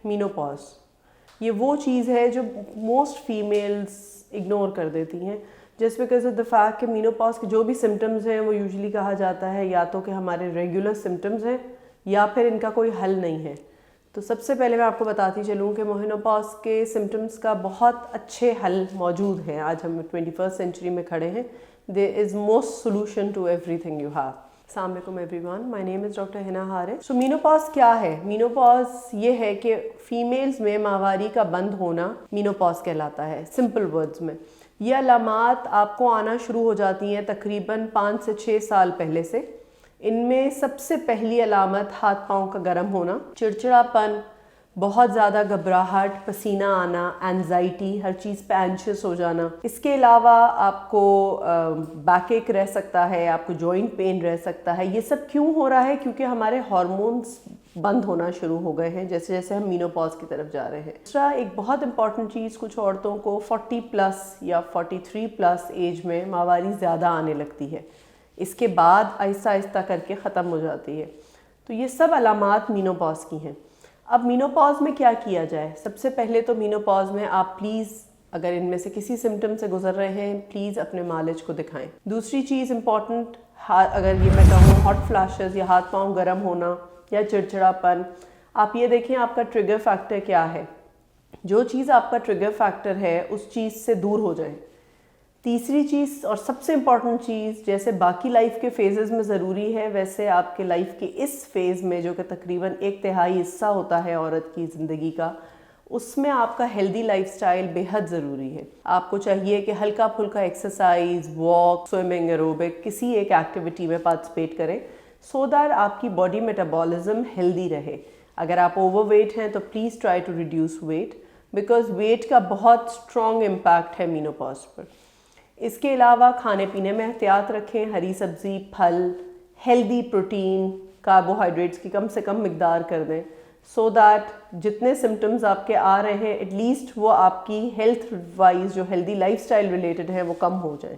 Menopause. یہ وہ چیز ہے جو موسٹ فیمیلز اگنور کر دیتی ہیں just because of the fact کہ مینوپاز کے جو بھی سمٹمز ہیں وہ یوزلی کہا جاتا ہے یا تو کہ ہمارے ریگولر سمٹمز ہیں یا پھر ان کا کوئی حل نہیں ہے. تو سب سے پہلے میں آپ کو بتاتی چلوں کہ مینوپاز کے سمٹمز کا بہت اچھے حل موجود ہیں. آج ہم 21st سینچری میں کھڑے ہیں. There is most solution to everything you have. السلام علیکم everyone, my name is doctor Hina Haris. So menopause کیا ہے؟ مینوپاز یہ ہے کہ فیمیلز میں ماہواری کا بند ہونا مینوپاز کہلاتا ہے. سمپل ورڈز میں یہ علامات آپ کو آنا شروع ہو جاتی ہیں تقریباً 5 سے 6 سال پہلے سے. ان میں سب سے پہلی علامت ہاتھ پاؤں کا گرم ہونا, چڑچڑاپن, بہت زیادہ گھبراہٹ, پسینہ آنا, اینزائٹی, ہر چیز پہ اینشیس ہو جانا. اس کے علاوہ آپ کو بیک ایک رہ سکتا ہے, آپ کو جوائنٹ پین رہ سکتا ہے. یہ سب کیوں ہو رہا ہے؟ کیونکہ ہمارے ہارمونز بند ہونا شروع ہو گئے ہیں جیسے جیسے ہم مینوپاز کی طرف جا رہے ہیں. دوسرا ایک بہت امپورٹنٹ چیز, کچھ عورتوں کو 40+ یا 43+ ایج میں ماہواری زیادہ آنے لگتی ہے. اس کے بعد آہستہ آہستہ کر کے ختم ہو جاتی ہے. تو یہ سب علامات مینوپاز کی ہیں. اب مینوپاز میں کیا کیا جائے؟ سب سے پہلے تو مینوپاز میں آپ پلیز اگر ان میں سے کسی سمٹم سے گزر رہے ہیں پلیز اپنے معالج کو دکھائیں. دوسری چیز امپورٹنٹ, اگر یہ میں کہوں ہاٹ فلیشز یا ہاتھ پاؤں گرم ہونا یا چڑچڑاپن, آپ یہ دیکھیں آپ کا ٹریگر فیکٹر کیا ہے. جو چیز آپ کا ٹریگر فیکٹر ہے اس چیز سے دور ہو جائیں. تیسری چیز اور سب سے امپورٹنٹ چیز, جیسے باقی لائف کے فیزز میں ضروری ہے ویسے آپ کے لائف کے اس فیز میں جو کہ تقریباً 1/3 حصہ ہوتا ہے عورت کی زندگی کا, اس میں آپ کا ہیلدی لائف سٹائل بے حد ضروری ہے. آپ کو چاہیے کہ ہلکا پھلکا ایکسرسائز, واک, سوئمنگ, ایروبک, کسی ایک ایکٹیویٹی میں پارٹیسپیٹ کریں سو دیٹ آپ کی باڈی میٹابولزم ہیلدی رہے. اگر آپ اوور ویٹ ہیں تو please try to reduce weight because weight کا بہت اسٹرانگ امپیکٹ ہے مینوپاز پر. اس کے علاوہ کھانے پینے میں احتیاط رکھیں. ہری سبزی, پھل, ہیلدی پروٹین, کاربوہائیڈریٹس کی کم سے کم مقدار کر دیں سو دیٹ جتنے سمٹمز آپ کے آ رہے ہیں ایٹ لیسٹ وہ آپ کی ہیلتھ وائز جو ہیلدی لائف سٹائل ریلیٹڈ ہیں وہ کم ہو جائیں.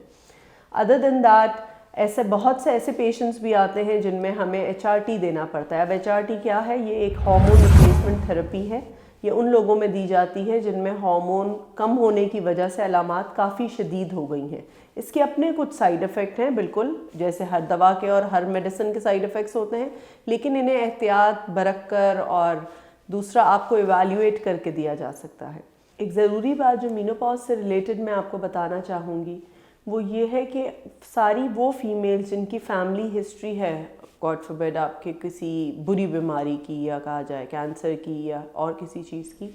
ادر دین دیٹ ایسے بہت سے ایسے پیشنٹس بھی آتے ہیں جن میں ہمیں HRT دینا پڑتا ہے. اب HRT کیا ہے؟ یہ ایک ہارمون ریپلیسمنٹ تھراپی ہے. یہ ان لوگوں میں دی جاتی ہے جن میں ہارمون کم ہونے کی وجہ سے علامات کافی شدید ہو گئی ہیں. اس کے اپنے کچھ سائیڈ ایفیکٹ ہیں بالکل جیسے ہر دوا کے اور ہر میڈیسن کے سائیڈ ایفیکٹس ہوتے ہیں, لیکن انہیں احتیاط برت کر اور دوسرا آپ کو ایویلیویٹ کر کے دیا جا سکتا ہے. ایک ضروری بات جو مینوپاز سے ریلیٹڈ میں آپ کو بتانا چاہوں گی وہ یہ ہے کہ ساری وہ فیمیلز جن کی فیملی ہسٹری ہے, گاڈ فوربڈ آپ کے کسی بری بیماری کی یا کہا جائے کینسر کی یا اور کسی چیز کی,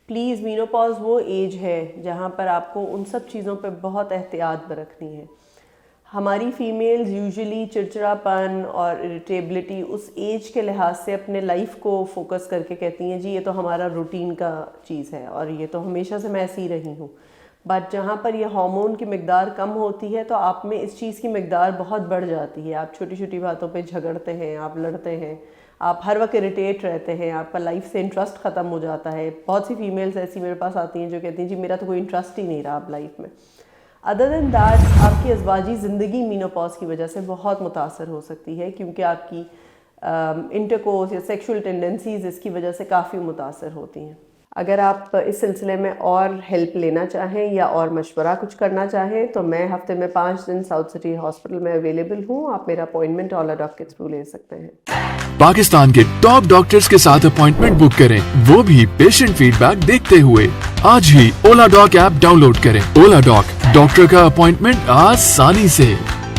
پلیز مینوپاز وہ ایج ہے جہاں پر آپ کو ان سب چیزوں پہ بہت احتیاط برتنی ہے. ہماری فیمیلز یوزلی چڑچڑاپن اور اریٹیبلٹی اس ایج کے لحاظ سے اپنے لائف کو فوکس کر کے کہتی ہیں جی یہ تو ہمارا روٹین کا چیز ہے اور یہ تو ہمیشہ سے میں ایسی رہی ہوں. بٹ جہاں پر یہ ہارمون کی مقدار کم ہوتی ہے تو آپ میں اس چیز کی مقدار بہت بڑھ جاتی ہے. آپ چھوٹی چھوٹی باتوں پہ جھگڑتے ہیں, آپ لڑتے ہیں, آپ ہر وقت اریٹیٹ رہتے ہیں, آپ کا لائف سے انٹرسٹ ختم ہو جاتا ہے. بہت سی فیمیلز ایسی میرے پاس آتی ہیں جو کہتی ہیں جی میرا تو کوئی انٹرسٹ ہی نہیں رہا اب لائف میں. ادر دین دیٹ آپ کی ازواجی زندگی مینوپاز کی وجہ سے بہت متاثر ہو سکتی ہے کیونکہ آپ کی انٹرکورس یا سیکشول ٹینڈنسیز اس کی وجہ سے کافی متاثر ہوتی ہیں. اگر آپ اس سلسلے میں اور ہیلپ لینا چاہیں یا اور مشورہ کچھ کرنا چاہیں تو میں ہفتے میں 5 دن ساؤتھ سٹی ہاسپٹل میں اویلیبل ہوں. آپ میرا اپوائنٹمنٹ اولا ڈاک کے تھرو لے سکتے ہیں. پاکستان کے ٹاپ ڈاکٹرز کے ساتھ اپوائنٹمنٹ بک کریں, وہ بھی پیشنٹ فیڈ بیک دیکھتے ہوئے. آج ہی اولا ڈاک ایپ ڈاؤن لوڈ کریں. اولا ڈاک, ڈاکٹر کا اپوائنٹمنٹ آسانی سے.